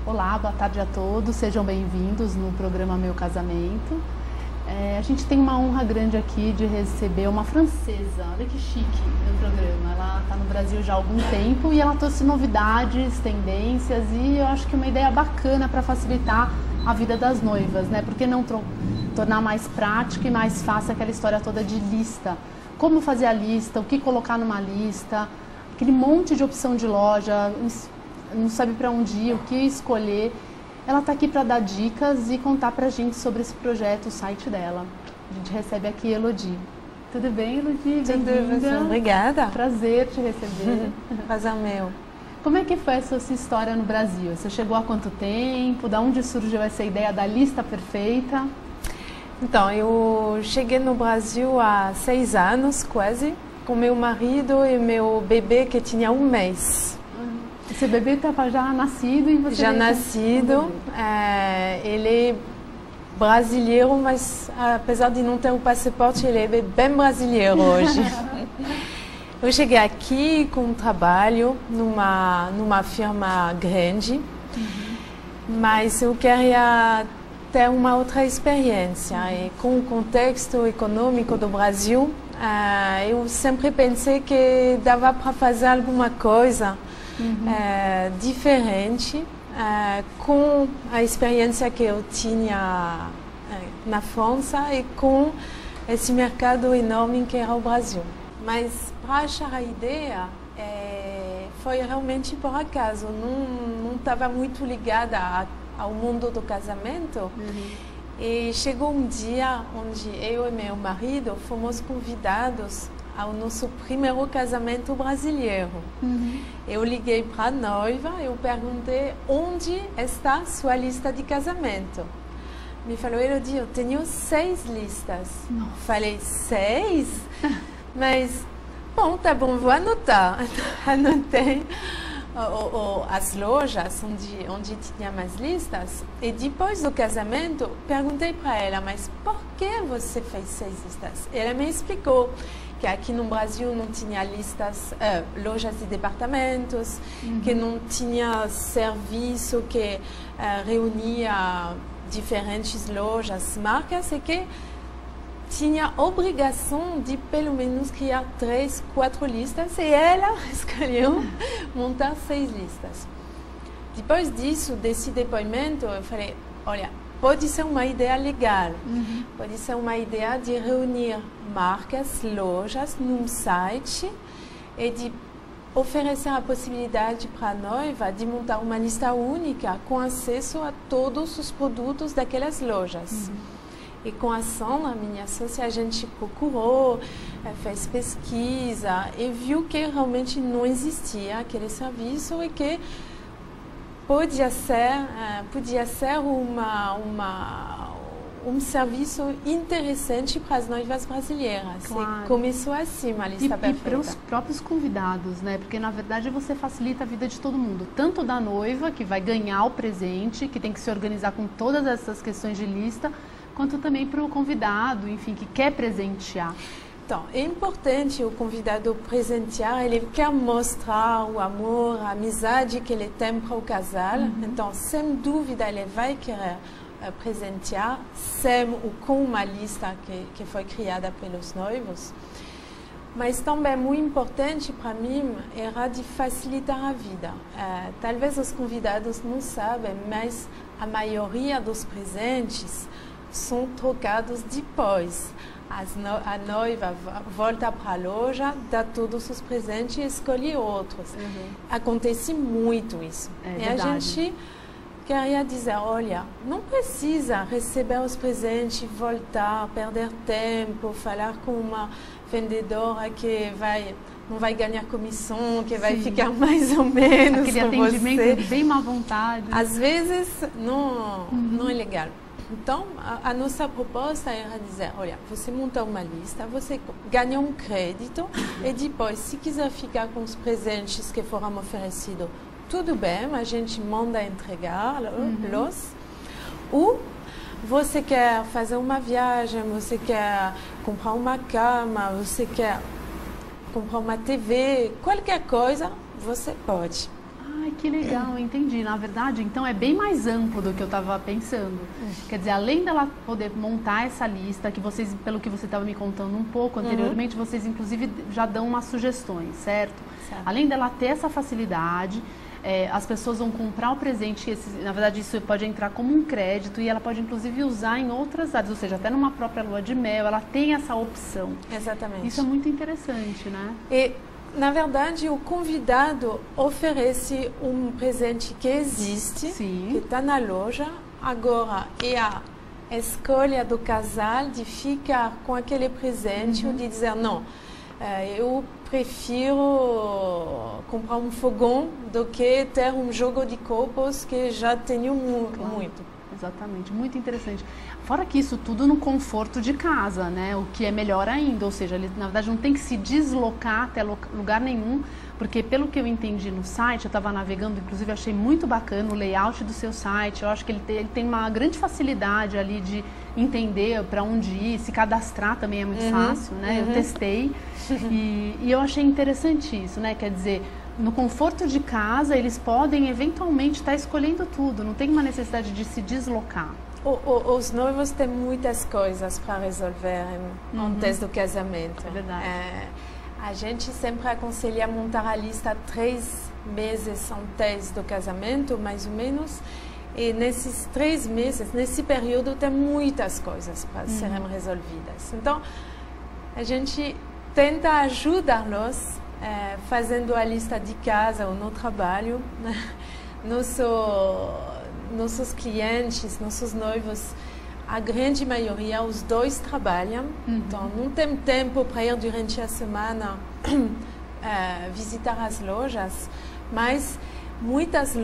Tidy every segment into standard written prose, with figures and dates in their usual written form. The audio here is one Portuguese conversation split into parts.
Olá, boa tarde a todos, sejam bem-vindos no programa Meu Casamento. A gente tem uma honra grande aqui de receber uma francesa, olha que chique no programa. Ela está no Brasil já há algum tempo e ela trouxe novidades, tendências e eu acho que uma ideia bacana para facilitar a vida das noivas, né? Por que não tornar mais prática e mais fácil aquela história toda de lista? Como fazer a lista, o que colocar numa lista, aquele monte de opção de loja, não sabe para onde ir, o que escolher. Ela está aqui para dar dicas e contar para a gente sobre esse projeto, o site dela. A gente recebe aqui Elodie. Tudo bem, Elodie? Bem-vinda. Obrigada. Prazer te receber. Prazer meu. Como é que foi essa sua história no Brasil? Você chegou há quanto tempo? Da onde surgiu essa ideia da lista perfeita? Então, eu cheguei no Brasil há 6 anos, quase, com meu marido e meu bebê que tinha 1 mês. Esse bebê estava já nascido e você... Já nascido. Ele é brasileiro, mas apesar de não ter o passaporte, ele é bem brasileiro hoje. Eu cheguei aqui com um trabalho numa firma grande, mas eu queria ter uma outra experiência. E com o contexto econômico do Brasil, eu sempre pensei que dava para fazer alguma coisa diferente com a experiência que eu tinha na França e com esse mercado enorme que era o Brasil. Mas para achar a ideia foi realmente por acaso, não estava muito ligada ao mundo do casamento. E chegou um dia onde eu e meu marido fomos convidados ao nosso primeiro casamento brasileiro. Eu liguei para a noiva, eu perguntei onde está sua lista de casamento. Me falou, Elodie, eu tenho 6 listas. Nossa. Falei, 6? Mas, bom, tá bom, vou anotar. Anotei as lojas onde tinha mais listas. E depois do casamento, perguntei para ela, mas por que você fez 6 listas? Ela me explicou que aqui no Brasil não tinha lojas de departamentos, que não tinha serviço que reunia diferentes lojas, marcas, e que tinha obrigação de pelo menos criar 3, 4 listas, e ela escolheu montar 6 listas. Depois disso, desse depoimento, eu falei, olha, pode ser uma ideia legal, pode ser uma ideia de reunir marcas, lojas num site e de oferecer a possibilidade para a noiva de montar uma lista única com acesso a todos os produtos daquelas lojas. E com a Sandra, minha sócia, a gente procurou, fez pesquisa e viu que realmente não existia aquele serviço e que podia ser um serviço interessante para as noivas brasileiras. Claro. E começou assim uma lista perfeita. E para os próprios convidados, né? Porque na verdade você facilita a vida de todo mundo, tanto da noiva, que vai ganhar o presente, que tem que se organizar com todas essas questões de lista, quanto também para o convidado, enfim, que quer presentear. Então, é importante o convidado presentear, ele quer mostrar o amor, a amizade que ele tem para o casal. Então, sem dúvida, ele vai querer presentear, sem ou com uma lista que foi criada pelos noivos. Mas também muito importante para mim era de facilitar a vida. Talvez os convidados não sabem, mas a maioria dos presentes são trocados depois. A noiva volta para a loja, dá todos os presentes e escolhe outros. Acontece muito isso. E a gente queria dizer, olha, não precisa receber os presentes, voltar, perder tempo, falar com uma vendedora que não vai ganhar comissão, que vai ficar mais ou menos aquele com atendimento você. bem má vontade. Às vezes não é legal. Então, a nossa proposta era dizer, olha, você monta uma lista, você ganha um crédito e depois, se quiser ficar com os presentes que foram oferecidos, tudo bem, a gente manda entregá-los. Ou você quer fazer uma viagem, você quer comprar uma cama, você quer comprar uma TV, qualquer coisa, você pode. Ai, que legal, entendi. Na verdade, então é bem mais amplo do que eu estava pensando. Quer dizer, além dela poder montar essa lista, que vocês, pelo que você estava me contando um pouco anteriormente, vocês inclusive já dão umas sugestões, certo? Além dela ter essa facilidade, as pessoas vão comprar o presente, na verdade isso pode entrar como um crédito e ela pode inclusive usar em outras áreas, ou seja, até numa própria lua de mel, ela tem essa opção. Exatamente. Isso é muito interessante, né? E, na verdade, o convidado oferece um presente que existe, Sim. que está na loja. Agora é a escolha do casal de ficar com aquele presente ou de dizer não, eu prefiro comprar um fogão do que ter um jogo de copos que já tenho muito. Exatamente, muito interessante. Fora que isso tudo no conforto de casa, né? O que é melhor ainda, ou seja, ele na verdade não tem que se deslocar até lugar nenhum, porque pelo que eu entendi no site, eu estava navegando, inclusive achei muito bacana o layout do seu site, eu acho que ele tem uma grande facilidade ali de entender para onde ir, se cadastrar também é muito fácil, né? Eu testei e eu achei interessante isso, né? Quer dizer, no conforto de casa, eles podem eventualmente estar escolhendo tudo, não tem uma necessidade de se deslocar. Os noivos têm muitas coisas para resolver antes do casamento. É verdade. A gente sempre aconselha montar a lista 3 meses antes do casamento, mais ou menos. E nesses 3 meses, nesse período, tem muitas coisas para serem resolvidas. Então, a gente tenta ajudar-los fazendo a lista de casa ou no trabalho. Nossos clientes, nossos noivos, a grande maioria, os dois trabalham, então não tem tempo para ir durante a semana visitar as lojas, mas muitas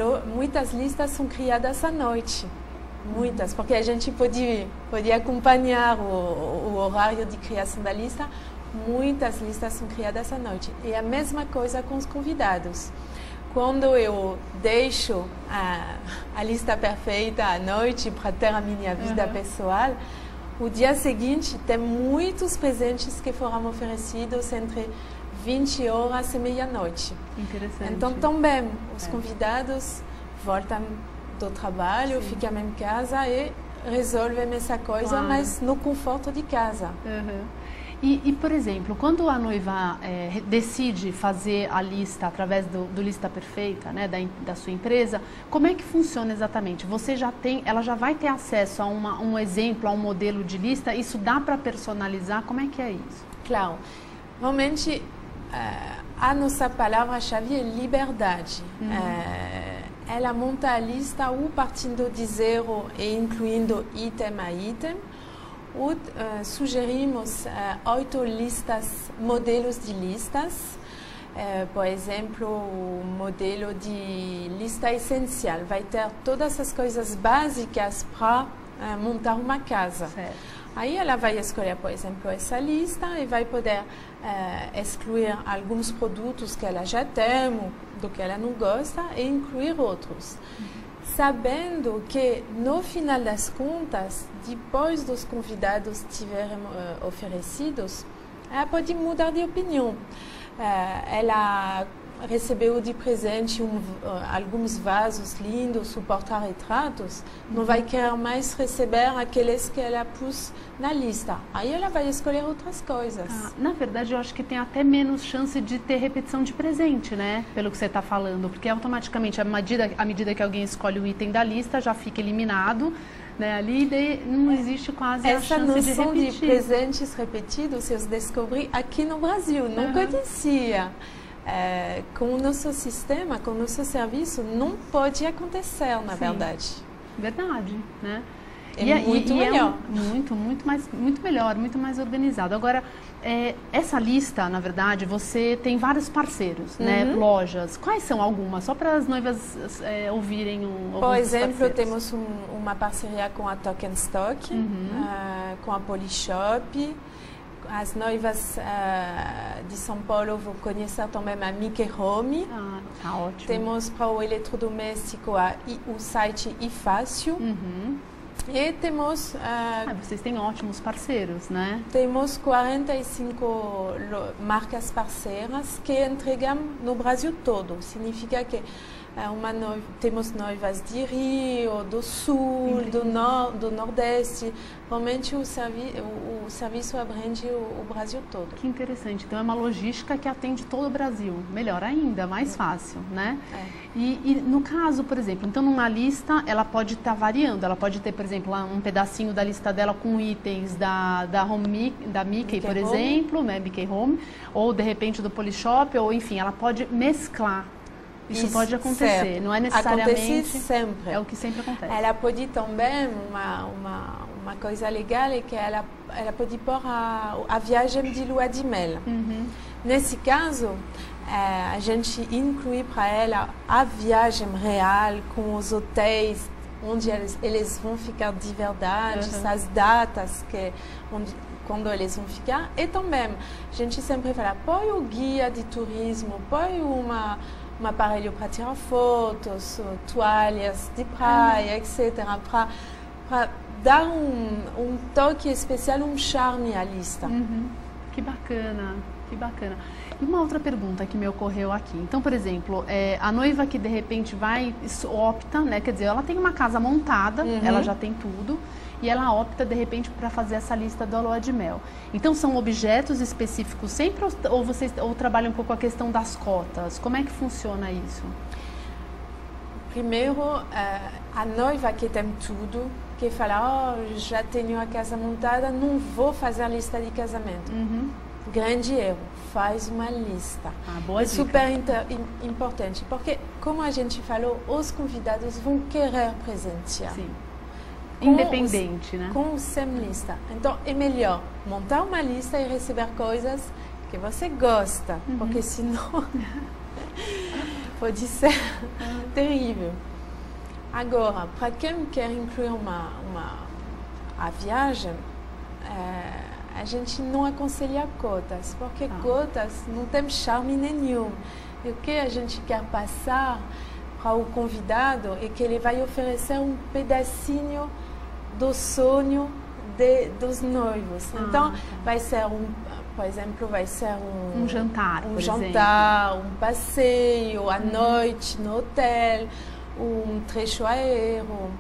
listas são criadas à noite, muitas, porque a gente pode acompanhar o horário de criação da lista, muitas listas são criadas à noite. E a mesma coisa com os convidados. Quando eu deixo a lista perfeita à noite para ter a minha vida pessoal, o dia seguinte tem muitos presentes que foram oferecidos entre 20 horas e meia-noite. Interessante. Então também os convidados voltam do trabalho, ficam em casa e resolvem essa coisa, mas no conforto de casa. E, por exemplo, quando a noiva decide fazer a lista através do Lista Perfeita, né, da sua empresa, como é que funciona exatamente? Você já ela já vai ter acesso a um exemplo, a um modelo de lista? Isso dá para personalizar? Como é que é isso? Claro. Realmente, a nossa palavra-chave é liberdade. Ela monta a lista ou partindo de zero e incluindo item a item. Sugerimos 8 listas, modelos de listas. Por exemplo, o modelo de lista essencial vai ter todas as coisas básicas para montar uma casa. Certo. Aí ela vai escolher, por exemplo, essa lista e vai poder excluir alguns produtos que ela já tem, do que ela não gosta, e incluir outros. Sabendo que, no final das contas, depois dos convidados tiverem oferecidos, ela pode mudar de opinião. Ela recebeu de presente alguns vasos lindos, o porta-retratos, não vai querer mais receber aqueles que ela pôs na lista. Aí ela vai escolher outras coisas. Na verdade, eu acho que tem até menos chance de ter repetição de presente, né? Pelo que você está falando, porque automaticamente, à medida que alguém escolhe o item da lista, já fica eliminado, né? Ali não existe quase a chance de repetir. Essa noção de presentes repetidos eu descobri aqui no Brasil, não conhecia. Com o nosso sistema, com o nosso serviço, não pode acontecer, na verdade. Verdade, né? Muito melhor. Muito melhor, muito mais organizado. Agora, essa lista, na verdade, você tem vários parceiros, né? Lojas. Quais são algumas? Só para as noivas ouvirem Por exemplo, temos uma parceria com a Token Stock, com a Polishop. As noivas de São Paulo vão conhecer também a Mickey Home. Tá ótimo. Temos para o eletrodoméstico o site iFácil. E temos... vocês têm ótimos parceiros, né? Temos 45 marcas parceiras que entregam no Brasil todo. Significa que temos noivas de Rio, do Sul, do Nordeste. Realmente o serviço abrange o Brasil todo. Que interessante. Então é uma logística que atende todo o Brasil. Melhor ainda, mais fácil, né? E no caso, por exemplo, então numa lista ela pode estar variando. Ela pode ter, por exemplo, um pedacinho da lista dela com itens da Mickey, por exemplo, né? Mickey Home, ou de repente do Polishop, ou enfim, ela pode mesclar. Isso pode acontecer, certo. Não é necessariamente... Acontece sempre. É o que sempre acontece. Ela pode também, uma coisa legal é que ela pode pôr a viagem de lua de mel. Nesse caso, a gente inclui para ela a viagem real com os hotéis onde eles vão ficar de verdade, as datas quando eles vão ficar. E também, a gente sempre fala, põe o guia de turismo, põe um aparelho para tirar fotos, toalhas de praia, etc. Para dar um toque especial, um charme à lista. Que bacana, que bacana. E uma outra pergunta que me ocorreu aqui. Então, por exemplo, a noiva que de repente opta, né? Quer dizer, ela tem uma casa montada, ela já tem tudo, e ela opta de repente para fazer essa lista da lua de mel. Então são objetos específicos sempre ou trabalham um pouco a questão das cotas? Como é que funciona isso? Primeiro, a noiva que tem tudo, que fala, já tenho a casa montada, não vou fazer a lista de casamento. Grande erro, faz uma lista. Boa dica. Super importante, porque como a gente falou, os convidados vão querer presentear. Sim. Independente, né? Com sem lista. Então, é melhor montar uma lista e receber coisas que você gosta, porque senão pode ser terrível. Agora, para quem quer incluir a viagem, a gente não aconselha cotas, porque cotas não tem charme nenhum. E o que a gente quer passar para o convidado é que ele vai oferecer um pedacinho do sonho dos noivos. Então, vai ser por exemplo, vai ser um jantar, um passeio à noite no hotel, um trecho aéreo.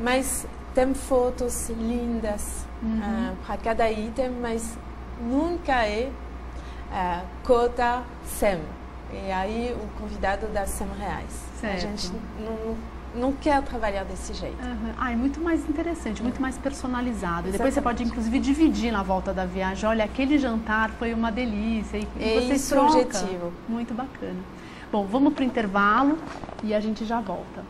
Mas tem fotos lindas para cada item, mas nunca é cota 100. E aí o convidado dá R$100. Certo. A gente não quer trabalhar desse jeito. É muito mais interessante, muito mais personalizado. E depois você pode, inclusive, dividir na volta da viagem. Olha, aquele jantar foi uma delícia. E você troca. O objetivo. Muito bacana. Bom, vamos para o intervalo e a gente já volta.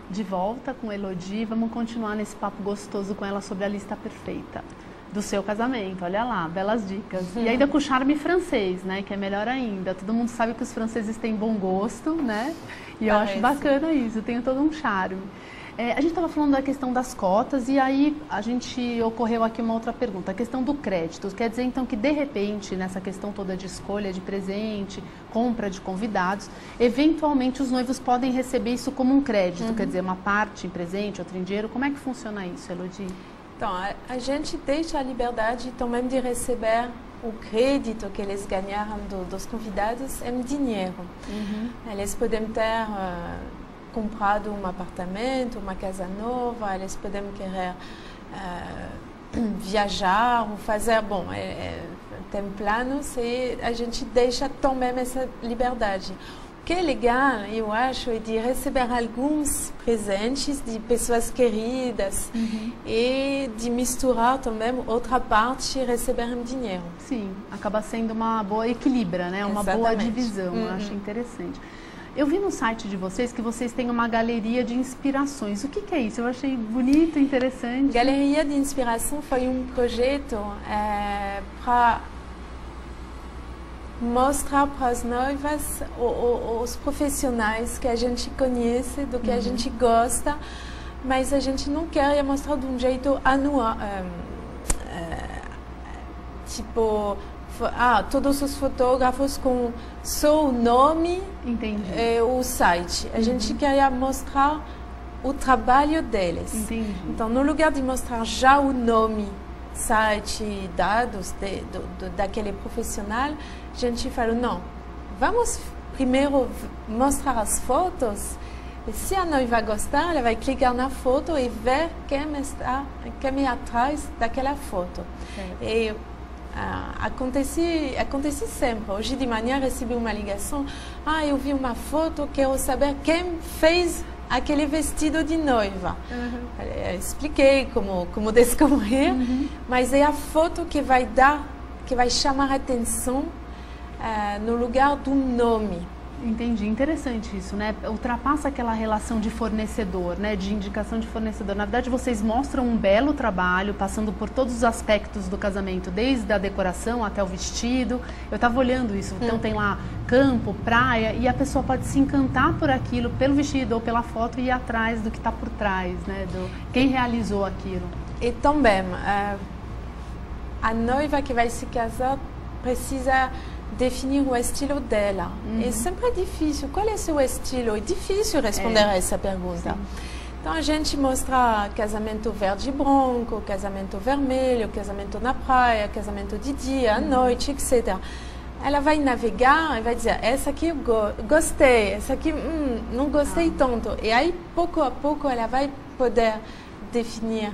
De volta com Elodie, vamos continuar nesse papo gostoso com ela sobre a lista perfeita do seu casamento. Olha lá, belas dicas. E ainda com charme francês, né? Que é melhor ainda. Todo mundo sabe que os franceses têm bom gosto, né? E eu acho bacana isso, tem todo um charme. A gente estava falando da questão das cotas e aí ocorreu aqui uma outra pergunta, a questão do crédito. Quer dizer, então, que de repente, nessa questão toda de escolha de presente, compra de convidados, eventualmente os noivos podem receber isso como um crédito, quer dizer, uma parte em presente, outra em dinheiro. Como é que funciona isso, Elodie? Então, a gente deixa a liberdade também de receber o crédito que eles ganharam dos convidados em dinheiro. Eles podem ter comprado um apartamento, uma casa nova, eles podem querer viajar ou fazer, tem planos e a gente deixa também essa liberdade. O que é legal, eu acho, é de receber alguns presentes de pessoas queridas e de misturar também outra parte e receber em dinheiro. Sim, acaba sendo uma boa equilibra, né? Uma boa divisão, eu acho interessante. Eu vi no site de vocês que vocês têm uma galeria de inspirações. O que é isso? Eu achei bonito, interessante. Galeria de Inspiração foi um projeto para mostrar para as noivas os profissionais que a gente conhece, do que a gente gosta, mas a gente não quer mostrar de um jeito anual, tipo, todos os fotógrafos com só o nome e o site. A gente queria mostrar o trabalho deles. Então, no lugar de mostrar já o nome, site, dados daquele profissional, a gente falou, não, vamos primeiro mostrar as fotos, e se a noiva gostar, ela vai clicar na foto e ver quem é atrás daquela foto. E acontece sempre. Hoje de manhã recebi uma ligação, eu vi uma foto, quero saber quem fez aquele vestido de noiva. Eu expliquei como descobrir, mas é a foto que vai chamar a atenção no lugar do nome. Entendi, interessante isso, né? Ultrapassa aquela relação de fornecedor, né? De indicação de fornecedor. Na verdade, vocês mostram um belo trabalho, passando por todos os aspectos do casamento, desde a decoração até o vestido. Eu estava olhando isso, então tem lá campo, praia, e a pessoa pode se encantar por aquilo, pelo vestido ou pela foto, e ir atrás do que está por trás, né? Quem realizou aquilo. E também, a noiva que vai se casar precisa definir o estilo dela. É sempre difícil. Qual é o seu estilo? É difícil responder a essa pergunta. Sim. Então a gente mostra casamento verde e branco, casamento vermelho, casamento na praia, casamento de dia, à noite, etc. Ela vai navegar e vai dizer, essa aqui eu gostei, essa aqui não gostei tanto. E aí, pouco a pouco, ela vai poder definir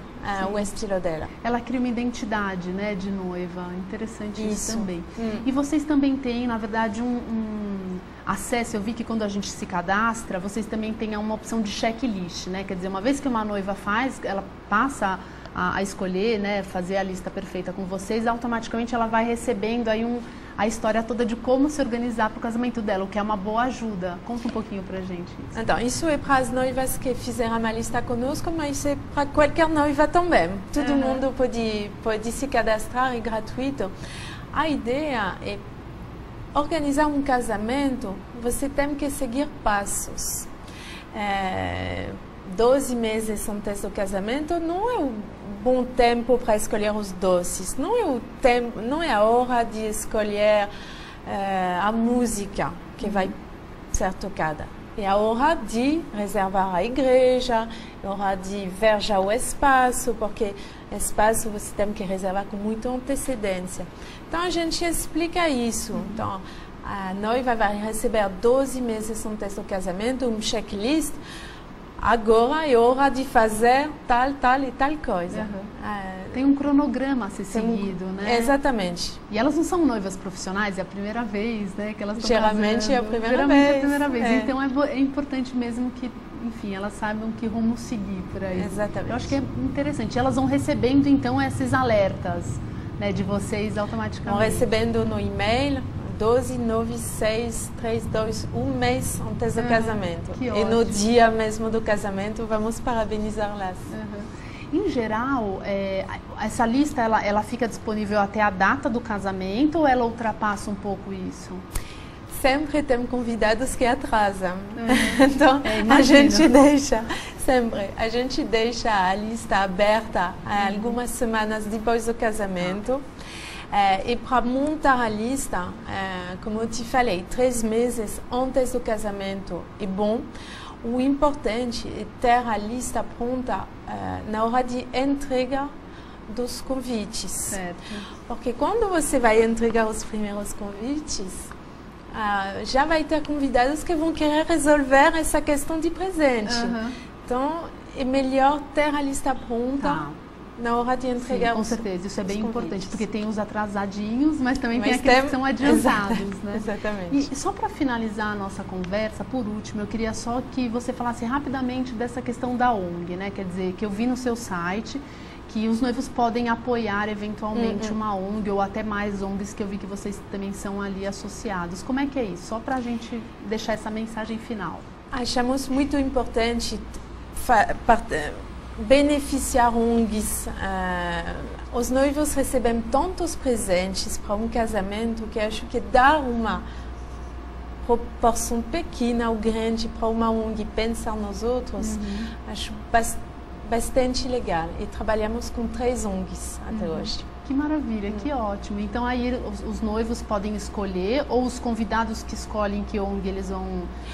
o estilo dela. Ela cria uma identidade, né, de noiva. Interessante isso também. E vocês também têm, na verdade, um acesso. Eu vi que quando a gente se cadastra, vocês também têm uma opção de checklist, né? Quer dizer, uma vez que uma noiva faz, ela passa a escolher, né, fazer a lista perfeita com vocês, automaticamente ela vai recebendo aí a história toda de como se organizar para o casamento dela, o que é uma boa ajuda. Conta um pouquinho pra gente isso. Então, isso é para as noivas que fizeram uma lista conosco, mas é para qualquer noiva também. Todo mundo pode se cadastrar, é gratuito. A ideia é organizar um casamento, você tem que seguir passos. 12 meses antes do casamento não é um bom tempo para escolher os doces, não é a hora de escolher a música que vai ser tocada. É a hora de reservar a igreja, é a hora de ver já o espaço, porque espaço você tem que reservar com muita antecedência. Então a gente explica isso. Então a noiva vai receber 12 meses antes do casamento um checklist. Agora é hora de fazer tal e tal coisa. Tem um cronograma a ser seguido, né? Exatamente. E elas não são noivas profissionais, é a primeira vez, né, que elas estão Geralmente casando. É a primeira vez. Então é importante mesmo que, enfim, elas saibam que rumo seguir por aí. Exatamente. Eu acho que é interessante. Elas vão recebendo, então, esses alertas, né, de vocês automaticamente. Vão recebendo no e-mail 12-9-6-3-2, um mês antes do casamento. E no dia mesmo do casamento, vamos parabenizar-las. Em geral, essa lista ela fica disponível até a data do casamento ou ela ultrapassa um pouco isso? Sempre tem convidados que atrasam. Então, a gente deixa sempre, a gente deixa a lista aberta algumas semanas depois do casamento. E para montar a lista, como eu te falei, 3 meses antes do casamento é bom. O importante é ter a lista pronta na hora de entrega dos convites. Certo. Porque quando você vai entregar os primeiros convites, já vai ter convidados que vão querer resolver essa questão de presente. Então, é melhor ter a lista pronta na hora de entregar. Sim, com certeza, isso é bem importante, porque tem os atrasadinhos, mas também tem Mas aqueles que são adiantados, né? Exatamente. E só para finalizar a nossa conversa, por último, eu queria só que você falasse rapidamente dessa questão da ONG, né? Quer dizer, que eu vi no seu site que os noivos podem apoiar eventualmente uma ONG ou até mais ONGs que eu vi que vocês também são ali associados. Como é que é isso? Só para a gente deixar essa mensagem final. Achamos muito importante beneficiar ONGs. Os noivos recebem tantos presentes para um casamento que acho que dar uma proporção pequena ou grande para uma ONG pensar nos outros, acho bastante legal. E trabalhamos com 3 ONGs até hoje. Que maravilha, que ótimo. Então aí os noivos podem escolher ou os convidados que escolhem que ONG eles vão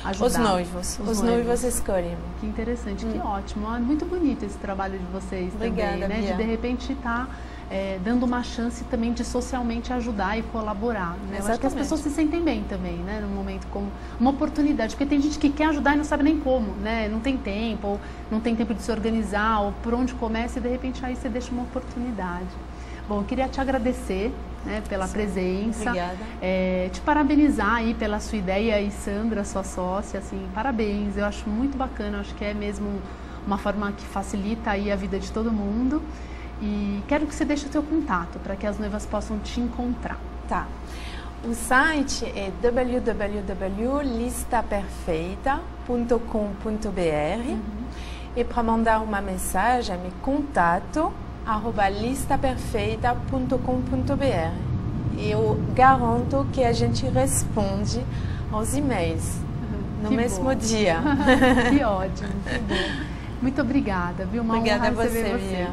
ajudar? Os noivos escolhem. Que interessante, que ótimo. Muito bonito esse trabalho de vocês. Obrigada, também, né? Bia. De repente estar dando uma chance também de socialmente ajudar e colaborar. Né? Eu acho que as pessoas se sentem bem também, né? Num momento como uma oportunidade, porque tem gente que quer ajudar e não sabe nem como, né? Não tem tempo, ou não tem tempo de se organizar, ou por onde começa e de repente aí você deixa uma oportunidade. Bom, eu queria te agradecer, né, pela presença. Obrigada. Te parabenizar aí pela sua ideia e Sandra, sua sócia, assim, parabéns. Eu acho muito bacana, acho que é mesmo uma forma que facilita aí a vida de todo mundo. E quero que você deixe o seu contato para que as noivas possam te encontrar. Tá. O site é www.listaperfeita.com.br e para mandar uma mensagem, me contato@listaperfeita.com.br. Eu garanto que a gente responde aos e-mails no mesmo dia. Que ótimo, que bom. Muito obrigada, viu? Uma Obrigada honra receber a você. Mia.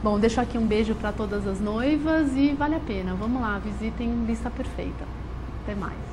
Bom, deixo aqui um beijo para todas as noivas e vale a pena. Vamos lá, visitem Lista Perfeita. Até mais.